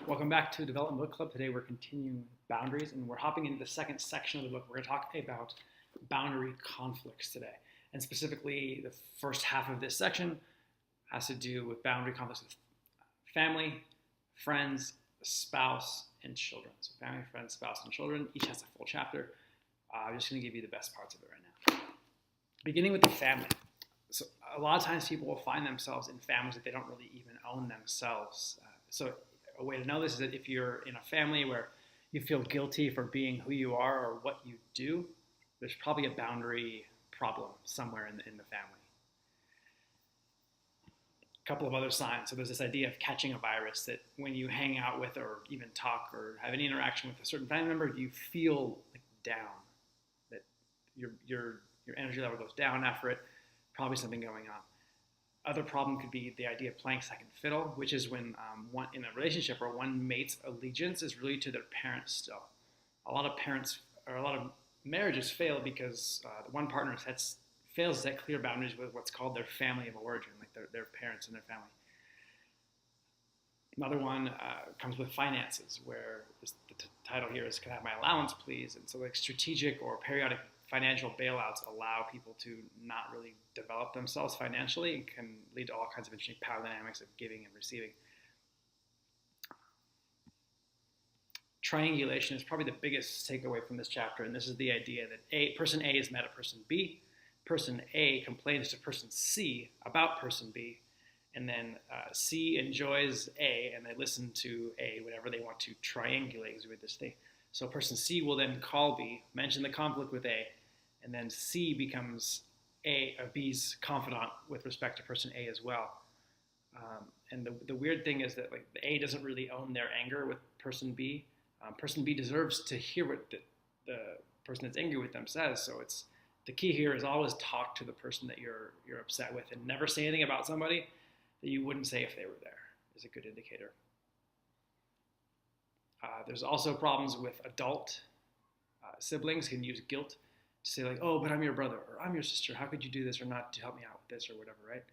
Welcome back to Development Book Club. Today we're continuing boundaries and we're hopping into the second section of the book. We're going to talk about boundary conflicts today. And specifically, the first half of this section has to do with boundary conflicts with family, friends, spouse, and children. So family, friends, spouse, and children. Each has a full chapter. I'm just going to give you the best parts of it right now. Beginning with the family. So a lot of times people will find themselves in families that they don't really even own themselves. So a way to know this is that if you're in a family where you feel guilty for being who you are or what you do, there's probably a boundary problem somewhere in the family. A couple of other signs. So there's this idea of catching a virus that when you hang out with or even talk or have any interaction with a certain family member, you feel like down, that your energy level goes down after it, probably something going on. Other problem could be the idea of playing second fiddle, which is when one in a relationship where one mate's allegiance is really to their parents still. A lot of parents or a lot of marriages fail because the one partner fails to set clear boundaries with what's called their family of origin, like their parents and their family. Another one comes with finances, where the title here is, "Can I have my allowance, please?" And so like strategic or periodic financial bailouts allow people to not really develop themselves financially and can lead to all kinds of interesting power dynamics of giving and receiving. Triangulation is probably the biggest takeaway from this chapter, and this is the idea that person A has met a person B, person A complains to person C about person B, and then C enjoys A, and they listen to A whenever they want to triangulate with this thing. So person C will then call B, mention the conflict with A, and then C becomes B's confidant with respect to person A as well. And the weird thing is that like the A doesn't really own their anger with person B. Person B deserves to hear what the person that's angry with them says. So it's the key here is always talk to the person that you're upset with, and never say anything about somebody that you wouldn't say if they were there. Is a good indicator. There's also problems with adult siblings can use guilt to say like, "Oh, but I'm your brother," or "I'm your sister. How could you do this or not to help me out with this," or whatever, right?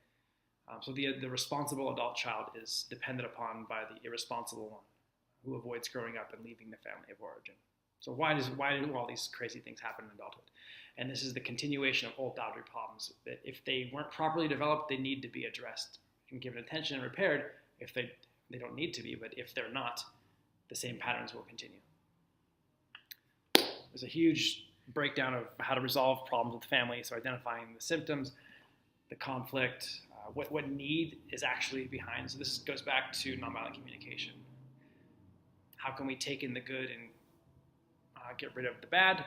So the responsible adult child is dependent upon by the irresponsible one who avoids growing up and leaving the family of origin. So why do all these crazy things happen in adulthood? And this is the continuation of old boundary problems that if they weren't properly developed, they need to be addressed and given attention and repaired. If they don't need to be, but if they're not, the same patterns will continue. There's a huge breakdown of how to resolve problems with family. So identifying the symptoms, the conflict, what need is actually behind. So this goes back to nonviolent communication. How can we take in the good and get rid of the bad?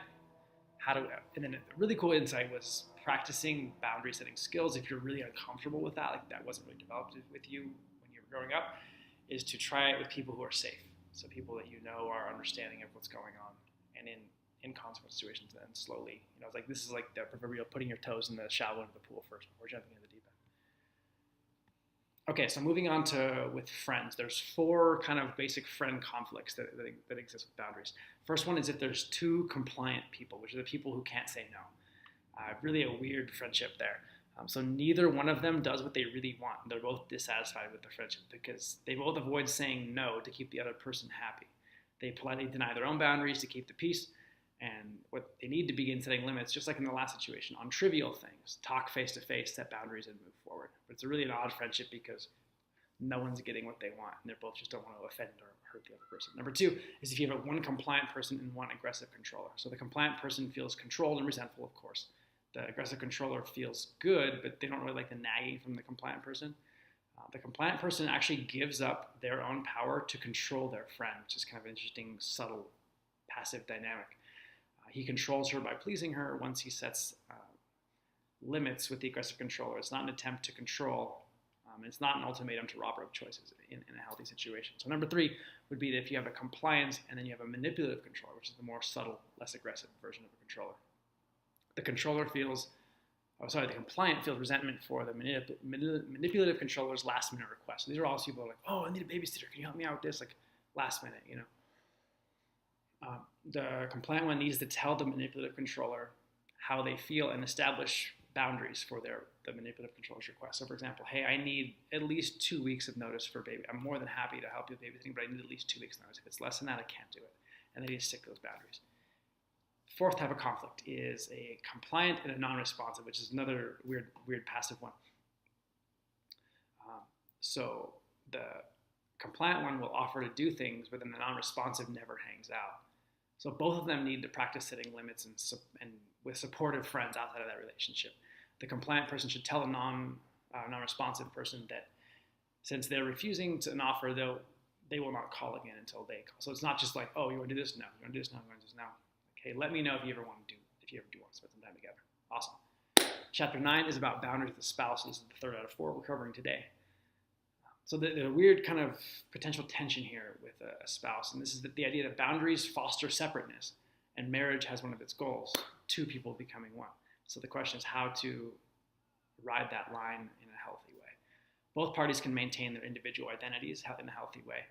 And then a really cool insight was practicing boundary setting skills. If you're really uncomfortable with that, like that wasn't really developed with you when you were growing up, is to try it with people who are safe. So people that you know are understanding of what's going on, and in consequent situations, then slowly, it's like this is like the proverbial putting your toes in the shallow end of the pool first before jumping into the deep end. Okay, so moving on to with friends, there's 4 kind of basic friend conflicts that exist with boundaries. First one is if there's 2 compliant people, which are the people who can't say no. Really a weird friendship there. So neither one of them does what they really want. They're both dissatisfied with the friendship because they both avoid saying no to keep the other person happy. They politely deny their own boundaries to keep the peace, and what they need to begin setting limits, just like in the last situation, on trivial things. Talk face to face, set boundaries, and move forward. But it's really an odd friendship because no one's getting what they want, and they both just don't want to offend or hurt the other person. Number 2 is if you have one compliant person and one aggressive controller. So the compliant person feels controlled and resentful, of course. The aggressive controller feels good, but they don't really like the nagging from the compliant person. The compliant person actually gives up their own power to control their friend, which is kind of an interesting, subtle, passive dynamic. He controls her by pleasing her. Once he sets limits with the aggressive controller, it's not an attempt to control. It's not an ultimatum to rob her of choices in a healthy situation. So number 3 would be that if you have a compliance and then you have a manipulative controller, which is the more subtle, less aggressive version of a controller. The compliant feels resentment for the manipulative controller's last minute request. So these are all people like, "Oh, I need a babysitter. Can you help me out with this?" Like last minute, The compliant one needs to tell the manipulative controller how they feel and establish boundaries for the manipulative controller's request. So for example, hey, I need at least 2 weeks of notice for baby. I'm more than happy to help you with babysitting, but I need at least 2 weeks notice. If it's less than that, I can't do it. And they need to stick to those boundaries. Fourth type of conflict is a compliant and a non-responsive, which is another weird passive one. So the compliant one will offer to do things, but then the non-responsive never hangs out. So both of them need to practice setting limits and with supportive friends outside of that relationship. The compliant person should tell the non-responsive person that since they're refusing to an offer, they will not call again until they call. So it's not just like, oh, you want to do this? No. You want to do this? No. You want to do this? No. Okay, let me know if you ever want to spend some time together. Awesome. Chapter 9 is about boundaries with the spouse. This is the third out of 4 we're covering today. So the weird kind of potential tension here with a spouse, and this is the idea that boundaries foster separateness, and marriage has one of its goals, 2 people becoming one. So the question is how to ride that line in a healthy way. Both parties can maintain their individual identities in a healthy way.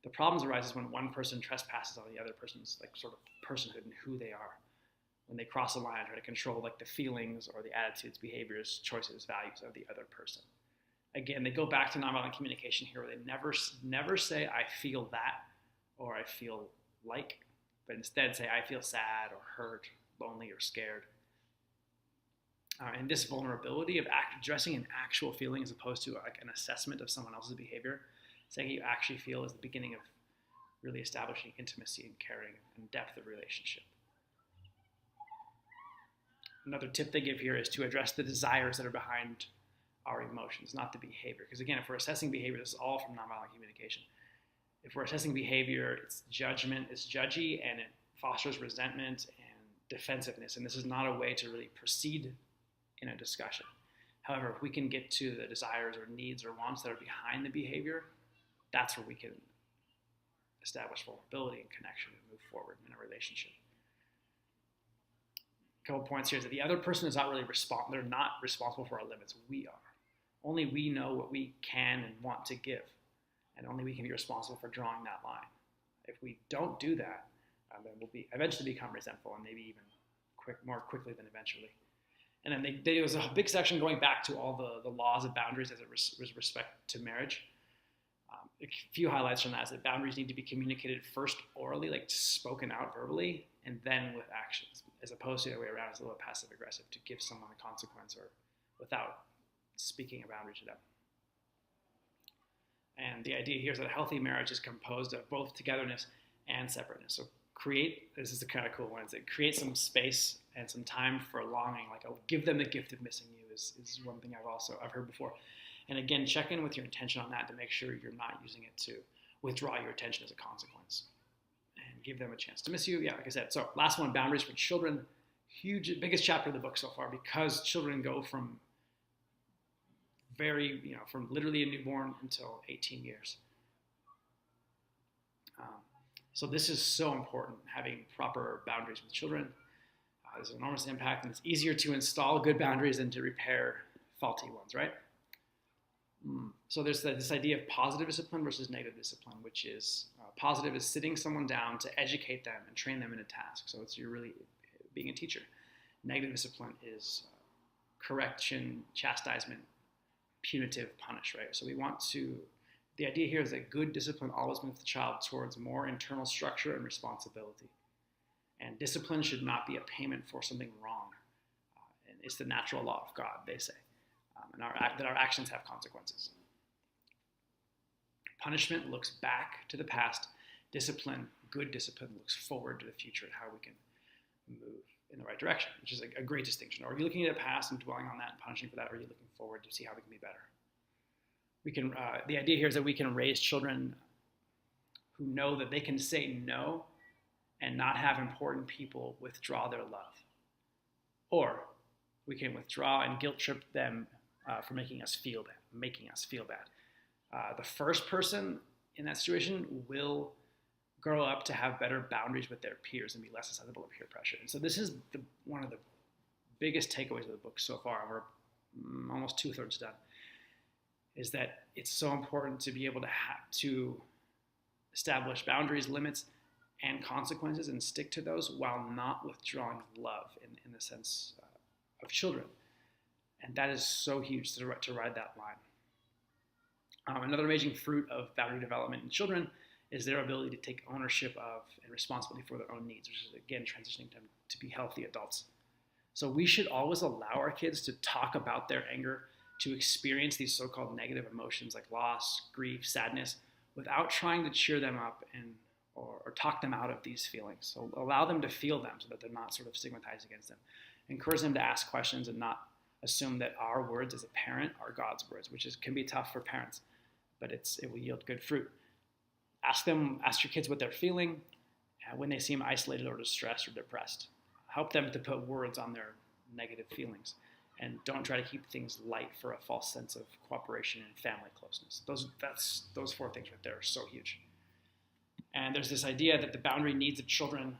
The problems arises when one person trespasses on the other person's like sort of personhood and who they are. When they cross a line and try to control like the feelings or the attitudes, behaviors, choices, values of the other person. Again, they go back to nonviolent communication here, where they never say, I feel that, or I feel like, but instead say, I feel sad, or hurt, lonely, or scared. And this vulnerability of addressing an actual feeling as opposed to like an assessment of someone else's behavior, saying you actually feel is the beginning of really establishing intimacy and caring and depth of relationship. Another tip they give here is to address the desires that are behind our emotions, not the behavior. Because again, if we're assessing behavior, this is all from nonviolent communication. If we're assessing behavior, it's judgment, it's judgy, and it fosters resentment and defensiveness. And this is not a way to really proceed in a discussion. However, if we can get to the desires or needs or wants that are behind the behavior, that's where we can establish vulnerability and connection and move forward in a relationship. A couple points here is that the other person is not really they're not responsible for our limits. We are. Only we know what we can and want to give, and only we can be responsible for drawing that line. If we don't do that, then we'll eventually become resentful, and maybe even more quickly than eventually. And then there was a big section going back to all the laws of boundaries as it was respect to marriage. A few highlights from that is that boundaries need to be communicated first orally, like spoken out verbally, and then with actions, as opposed to the other way around, it's a little passive aggressive to give someone a consequence or without speaking a boundary to them. And the idea here is that a healthy marriage is composed of both togetherness and separateness. So this is the kind of cool one, is that create some space and some time for longing, like I'll give them the gift of missing you is one thing I've heard before. And again, check in with your intention on that to make sure you're not using it to withdraw your attention as a consequence. And give them a chance to miss you. Yeah, like I said. So last one, boundaries for children. Biggest chapter of the book so far, because children go from from literally a newborn until 18 years. So this is so important, having proper boundaries with children. There's an enormous impact, and it's easier to install good boundaries than to repair faulty ones, right? So there's this idea of positive discipline versus negative discipline, which is positive is sitting someone down to educate them and train them in a task. So you're really being a teacher. Negative discipline is correction, chastisement, punitive, punish, right? So the idea here is that good discipline always moves the child towards more internal structure and responsibility. And discipline should not be a payment for something wrong. And it's the natural law of God, they say, that our actions have consequences. Punishment looks back to the past. Good discipline, looks forward to the future and how we can move in the right direction, which is a great distinction. Or are you looking at the past and dwelling on that and punishing for that, or are you looking forward to see how we can be better? The idea here is that we can raise children who know that they can say no and not have important people withdraw their love. Or we can withdraw and guilt trip them for making us feel bad. The first person in that situation will grow up to have better boundaries with their peers and be less susceptible to peer pressure. And so this is one of the biggest takeaways of the book so far. We're almost 2/3 done. Is that it's so important to be able to establish boundaries, limits, and consequences and stick to those while not withdrawing love in the sense of children. And that is so huge to ride that line. Another amazing fruit of boundary development in children is their ability to take ownership of and responsibility for their own needs, which is, again, transitioning them to be healthy adults. So we should always allow our kids to talk about their anger, to experience these so-called negative emotions like loss, grief, sadness, without trying to cheer them up or talk them out of these feelings. So allow them to feel them so that they're not sort of stigmatized against them. Encourage them to ask questions and not assume that our words as a parent are God's words, which can be tough for parents, but it will yield good fruit. Ask your kids what they're feeling when they seem isolated or distressed or depressed. Help them to put words on their negative feelings, and don't try to keep things light for a false sense of cooperation and family closeness. Those 4 things right there are so huge. And there's this idea that the boundary needs of children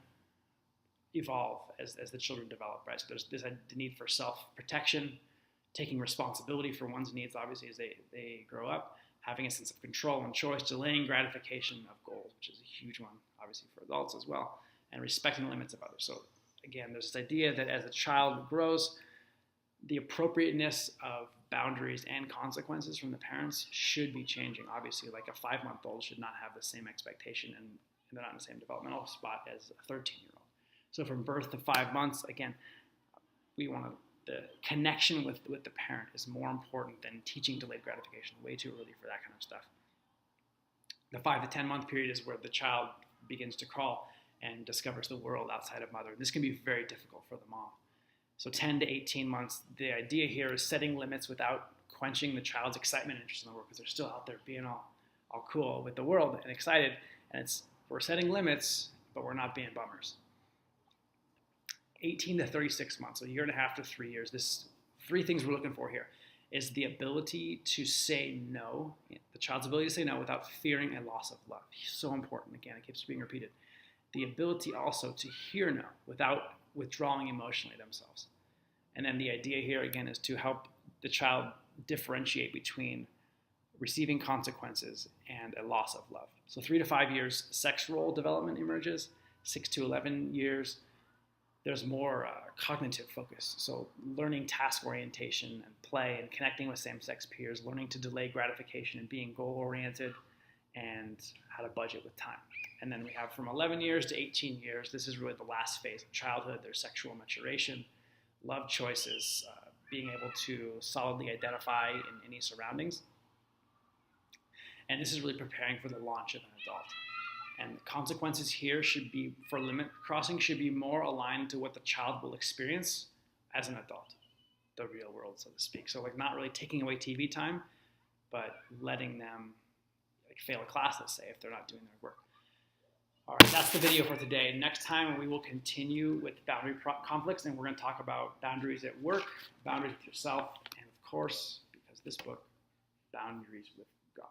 evolve as the children develop, right? So there's the need for self-protection, taking responsibility for one's needs, obviously, as they grow up, having a sense of control and choice, delaying gratification of goals, which is a huge one, obviously, for adults as well, and respecting the limits of others. So again, there's this idea that as a child grows, the appropriateness of boundaries and consequences from the parents should be changing. Obviously, like a 5-month-old should not have the same expectation, and they're not in the same developmental spot as a 13-year-old. So from birth to 5 months, again, the connection with the parent is more important than teaching delayed gratification. Way too early for that kind of stuff. The 5 to 10 month period is where the child begins to crawl and discovers the world outside of mother. This can be very difficult for the mom. So 10 to 18 months, the idea here is setting limits without quenching the child's excitement and interest in the world, because they're still out there being all cool with the world and excited. And we're setting limits, but we're not being bummers. 18 to 36 months, so 1.5 to 3 years. This 3 things we're looking for here is the ability to say no, the child's ability to say no without fearing a loss of love. So important. Again, it keeps being repeated. The ability also to hear no without withdrawing emotionally themselves. And then the idea here, again, is to help the child differentiate between receiving consequences and a loss of love. So 3 to 5 years, sex role development emerges. 6 to 11 years, there's more cognitive focus. So learning task orientation and play and connecting with same-sex peers, learning to delay gratification and being goal-oriented, and how to budget with time. And then we have from 11 years to 18 years, this is really the last phase of childhood. There's sexual maturation, love choices, being able to solidly identify in any surroundings. And this is really preparing for the launch of an adult. And the consequences here for limit crossing should be more aligned to what the child will experience as an adult, the real world, so to speak. So like not really taking away TV time, but letting them fail a class, let's say, if they're not doing their work. All right, that's the video for today. Next time we will continue with boundary conflicts, and we're going to talk about boundaries at work, boundaries with yourself, and of course, because this book, boundaries with God.